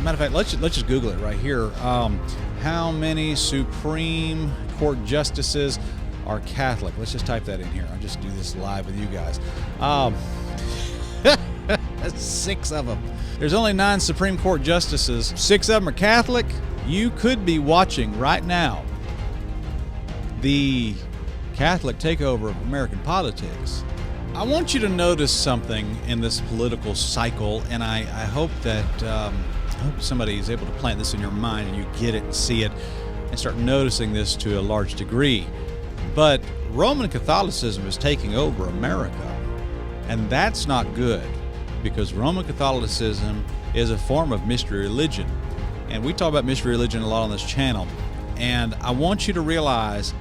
matter of fact, let's just Google it right here. How many Supreme Court justices are Catholic? Let's just type that in here. I'll just do this live with you guys. 6 of them. There's only 9 Supreme Court justices. 6 of them are Catholic. You could be watching right now the Catholic takeover of American politics. I want you to notice something in this political cycle, and I hope that I hope somebody is able to plant this in your mind and you get it and see it and start noticing this to a large degree. But Roman Catholicism is taking over America, and that's not good, because Roman Catholicism is a form of mystery religion. And we talk about mystery religion a lot on this channel. And I want you to realize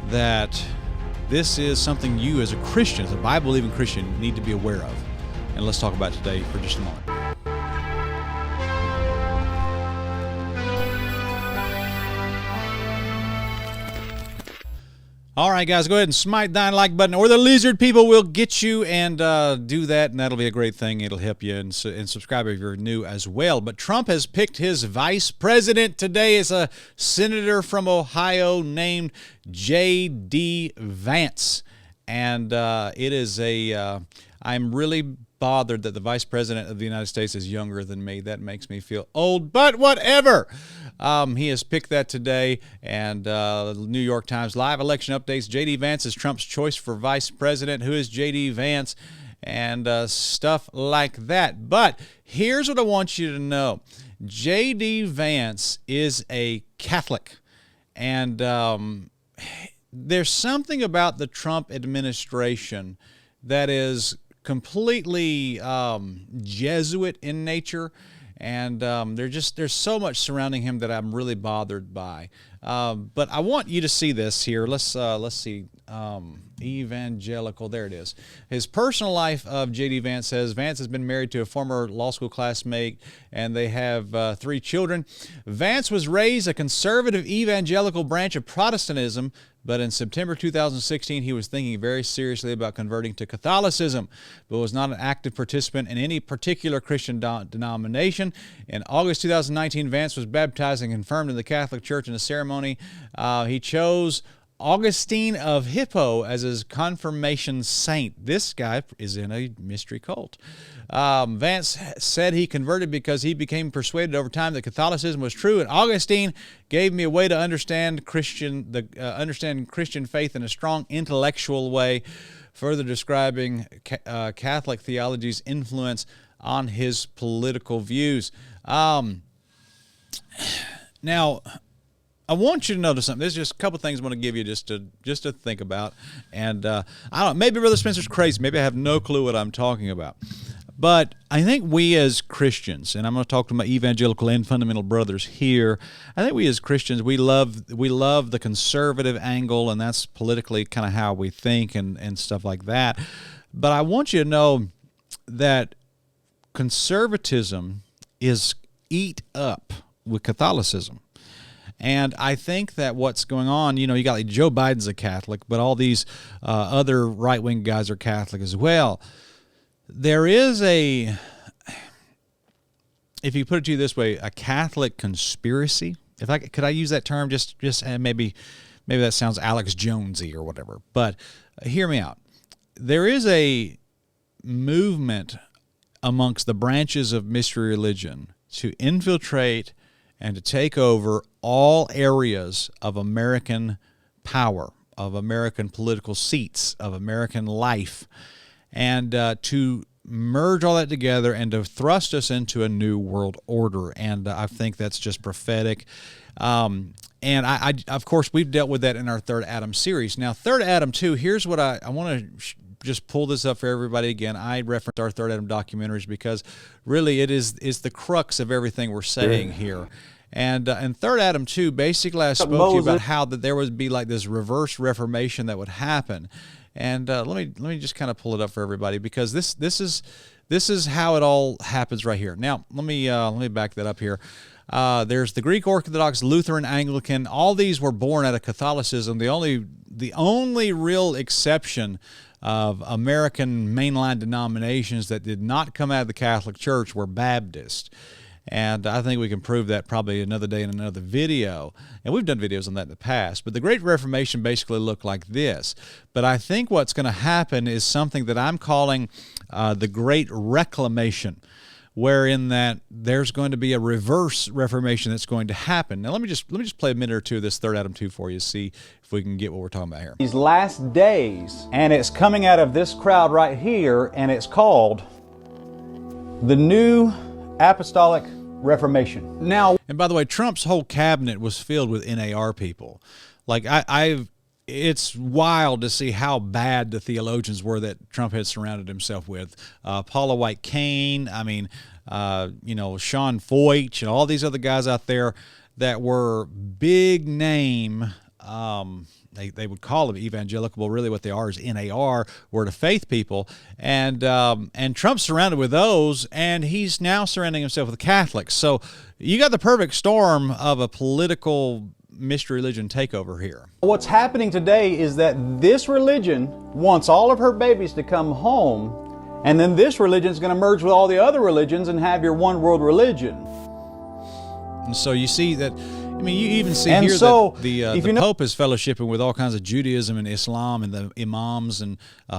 that this is something you as a Christian, as a Bible-believing Christian, need to be aware of. And let's talk about it today for just a moment. All right, guys, go ahead and smite that like button, or the lizard people will get you, and do that, and that'll be a great thing. It'll help you, and subscribe if you're new as well. But Trump has picked his vice president today. Is a senator from Ohio named J.D. Vance, and it is I'm really bothered that the vice president of the United States is younger than me. That makes me feel old, but whatever. He has picked that today, and New York Times live election updates. J.D. Vance is Trump's choice for vice president. Who is J.D. Vance? And stuff like that. But here's what I want you to know. J.D. Vance is a Catholic, and there's something about the Trump administration that is completely Jesuit in nature, and there's so much surrounding him that I'm really bothered by. But I want you to see this here. Let's see. Evangelical. There it is. His personal life of J.D. Vance says Vance has been married to a former law school classmate, and they have 3 children. Vance was raised a conservative evangelical branch of Protestantism, but in September 2016, he was thinking very seriously about converting to Catholicism, but was not an active participant in any particular Christian denomination. In August 2019, Vance was baptized and confirmed in the Catholic Church in a ceremony. He chose Augustine of Hippo as his confirmation saint. This guy is in a mystery cult. Vance said he converted because he became persuaded over time that Catholicism was true, and Augustine gave me a way to understand Christian faith in a strong intellectual way, further describing Catholic theology's influence on his political views. Now, I want you to notice something. There's just a couple things I want to give you just to think about. And I don't know, maybe Brother Spencer's crazy. Maybe I have no clue what I'm talking about. But I think we as Christians, and I'm going to talk to my evangelical and fundamental brothers here, I think we as Christians, we love the conservative angle, and that's politically kind of how we think and stuff like that. But I want you to know that conservatism is eat up with Catholicism. And I think that what's going on, you got like Joe Biden's a Catholic, but all these other right-wing guys are Catholic as well. There is if you put it to you this way, a Catholic conspiracy. Could I use that term? Just maybe that sounds Alex Jonesy or whatever. But hear me out. There is a movement amongst the branches of mystery religion to infiltrate and to take over all areas of American power, of American political seats, of American life, and to merge all that together and to thrust us into a new world order. And I think that's just prophetic. And I of course, we've dealt with that in our Third Adam series. Now, Third Adam 2, here's what I want to just pull this up for everybody again. I reference our Third Adam documentaries because really it is the crux of everything we're saying here. And in Third Adam 2, basically I spoke to you about how that there would be like this reverse reformation that would happen. And let me just kind of pull it up for everybody, because this is how it all happens right here. Now let me back that up here. There's the Greek Orthodox, Lutheran, Anglican. All these were born out of Catholicism. The only real exception of American mainline denominations that did not come out of the Catholic Church were Baptist. And I think we can prove that probably another day in another video. And we've done videos on that in the past. But the Great Reformation basically looked like this. But I think what's going to happen is something that I'm calling the Great Reclamation, wherein that there's going to be a reverse Reformation that's going to happen. Now let me just play a minute or two of this third Adam 2 for you, see if we can get what we're talking about here. These last days, and it's coming out of this crowd right here, and it's called the New Apostolic Reformation. Now, and by the way, Trump's whole cabinet was filled with NAR people. Like it's wild to see how bad the theologians were that Trump had surrounded himself with. Paula White Cain, I mean, Sean Foyt, and all these other guys out there that were big name. They would call them evangelical, but really what they are is NAR, Word of Faith people. And Trump's surrounded with those, and he's now surrounding himself with Catholics. So you got the perfect storm of a political mystery religion takeover here. what's happening today is that this religion wants all of her babies to come home, and then this religion is going to merge with all the other religions and have your one world religion. And so you see that, I mean, you even see And here so, that the Pope is fellowshipping with all kinds of Judaism and Islam and the imams and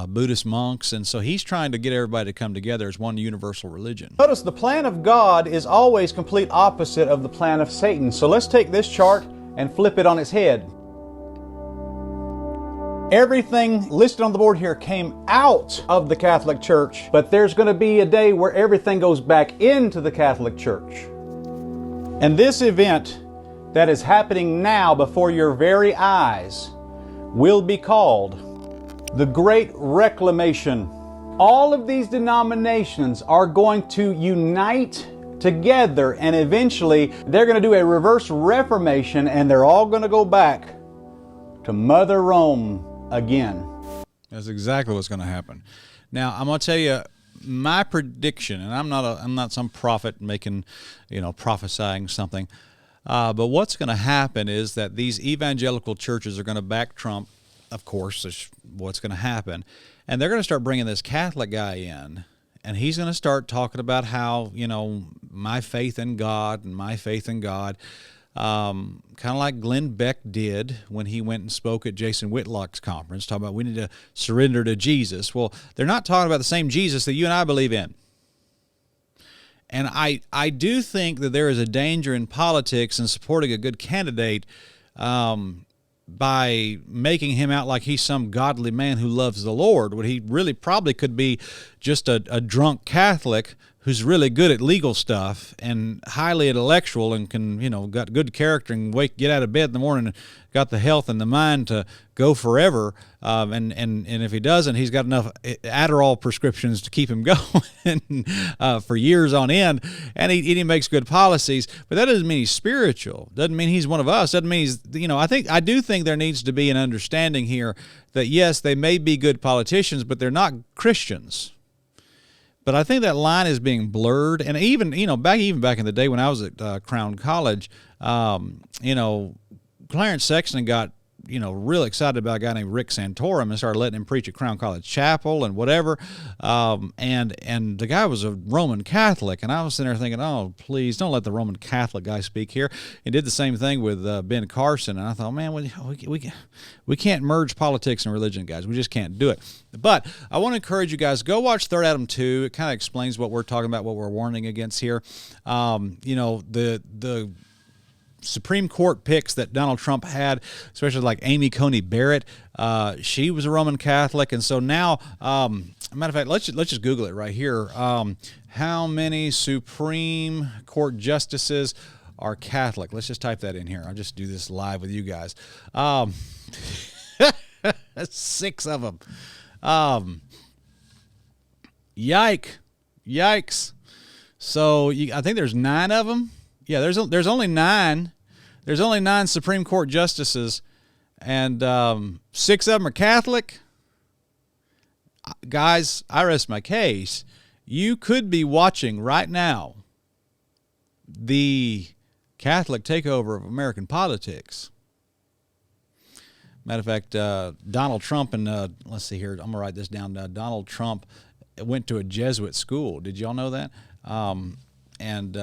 Buddhist monks, and so he's trying to get everybody to come together as one universal religion. Notice the plan of God is always complete opposite of the plan of Satan. So let's take this chart and flip it on its head. Everything listed on the board here came out of the Catholic Church, but there's going to be a day where everything goes back into the Catholic Church. And this event that is happening now before your very eyes will be called the Great Reclamation. All of these denominations are going to unite together, and eventually they're going to do a reverse Reformation, and they're all going to go back to Mother Rome again. That's exactly what's going to happen. Now, I'm going to tell you my prediction, and I'm not some prophet making, prophesying something. But what's going to happen is that these evangelical churches are going to back Trump, of course, is what's going to happen. And they're going to start bringing this Catholic guy in, and he's going to start talking about how, my faith in God and my faith in God, kind of like Glenn Beck did when he went and spoke at Jason Whitlock's conference, talking about we need to surrender to Jesus. Well, they're not talking about the same Jesus that you and I believe in. And I do think that there is a danger in politics in supporting a good candidate by making him out like he's some godly man who loves the Lord, when he really probably could be just a drunk Catholic who's really good at legal stuff and highly intellectual and can, got good character and get out of bed in the morning and got the health and the mind to go forever. And if he doesn't, he's got enough Adderall prescriptions to keep him going for years on end. And he makes good policies, but that doesn't mean he's spiritual. Doesn't mean he's one of us. Doesn't mean he's, I do think there needs to be an understanding here that yes, they may be good politicians, but they're not Christians. But I think that line is being blurred, and even back in the day when I was at Crown College, Clarence Sexton got real excited about a guy named Rick Santorum and started letting him preach at Crown College Chapel and whatever, and the guy was a Roman Catholic, and I was sitting there thinking, oh, please don't let the Roman Catholic guy speak here. He did the same thing with Ben Carson, and I thought, man, we can't merge politics and religion, guys. We just can't do it. But I want to encourage you guys, go watch Third Adam 2. It kind of explains what we're talking about, what we're warning against here. The Supreme Court picks that Donald Trump had, especially like Amy Coney Barrett, she was a Roman Catholic, and so now, matter of fact, let's just Google it right here. How many Supreme Court justices are Catholic? Let's just type that in here. I'll just do this live with you guys. 6 of them. Yikes! So I think there's 9 of them. Yeah, there's only 9. There's only 9 Supreme Court justices, and 6 of them are Catholic. Guys, I rest my case. You could be watching right now the Catholic takeover of American politics. Matter of fact, Donald Trump and let's see here. I'm gonna write this down. Donald Trump went to a Jesuit school. Did y'all know that? And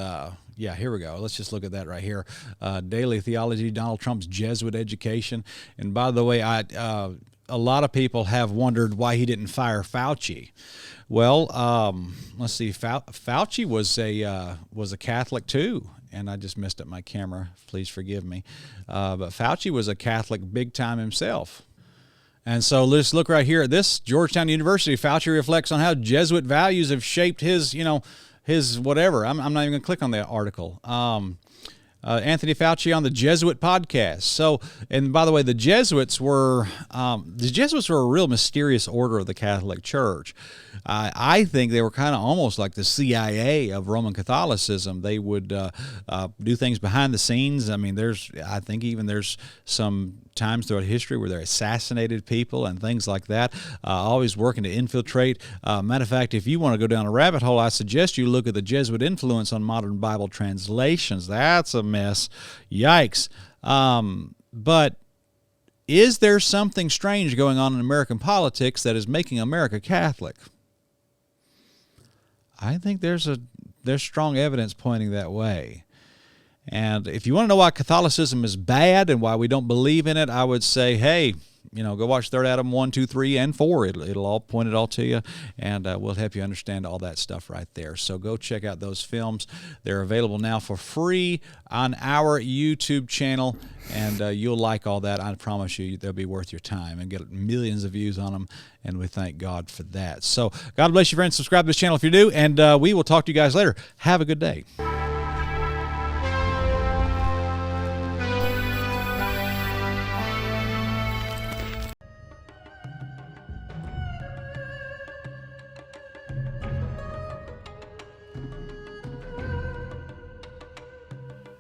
Yeah, here we go. Let's just look at that right here. Daily Theology, Donald Trump's Jesuit education. And by the way, a lot of people have wondered why he didn't fire Fauci. Well, let's see. Fauci was a Catholic too, and I just messed up my camera. Please forgive me. But Fauci was a Catholic big time himself. And so let's look right here at this. Georgetown University, Fauci reflects on how Jesuit values have shaped his, his whatever. I'm not even going to click on that article. Anthony Fauci on the Jesuit podcast. So, and by the way, the Jesuits were a real mysterious order of the Catholic Church. I think they were kind of almost like the CIA of Roman Catholicism. They would do things behind the scenes. I mean, I think there's some times throughout history where they assassinated people and things like that, always working to infiltrate. Matter of fact, if you want to go down a rabbit hole, I suggest you look at the Jesuit influence on modern Bible translations. That's a mess. Yikes. But is there something strange going on in American politics that is making America Catholic? I think there's strong evidence pointing that way. And if you want to know why Catholicism is bad and why we don't believe in it, I would say, hey, go watch 3 Adam 1, 2, 3, and 4. It'll all point it all to you, and we'll help you understand all that stuff right there. So go check out those films. They're available now for free on our YouTube channel, and you'll like all that. I promise you, they'll be worth your time and get millions of views on them, and we thank God for that. So God bless you, friends. Subscribe to this channel if you do, and we will talk to you guys later. Have a good day.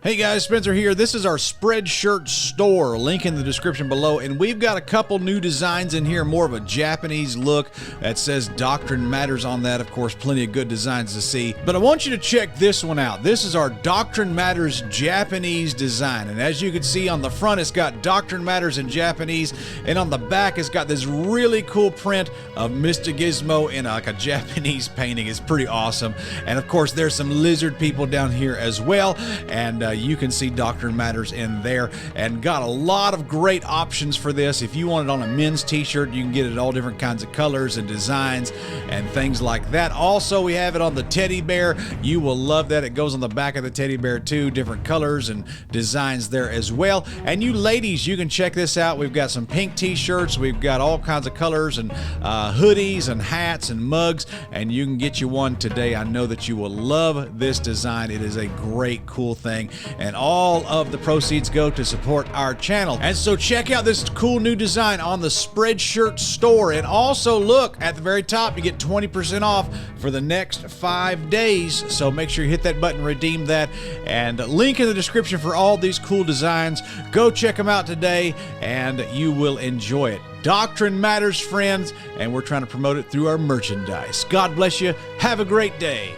Hey guys, Spencer here. This is our Spreadshirt store, link in the description below, and we've got a couple new designs in here, more of a Japanese look that says Doctrine Matters on that. Of course, plenty of good designs to see, but I want you to check this one out. This is our Doctrine Matters Japanese design, and as you can see on the front, it's got Doctrine Matters in Japanese, and on the back, it's got this really cool print of Mr. Gizmo in like a Japanese painting. It's pretty awesome, and of course, there's some lizard people down here as well, and you can see Doctrine Matters in there, and got a lot of great options for this. If you want it on a men's t-shirt, you can get it all different kinds of colors and designs and things like that. Also, we have it on the teddy bear. You will love that. It goes on the back of the teddy bear too, different colors and designs there as well. And you ladies, you can check this out. We've got some pink t-shirts. We've got all kinds of colors and hoodies and hats and mugs, and you can get you one today. I know that you will love this design. It is a great, cool thing, and all of the proceeds go to support our channel. And so check out this cool new design on the Spreadshirt store, and also look at the very top, you get 20% off for the next 5 days. So make sure you hit that button, redeem that, and link in the description for all these cool designs. Go check them out today and you will enjoy it. Doctrine Matters, friends, and we're trying to promote it through our merchandise. God bless you. Have a great day.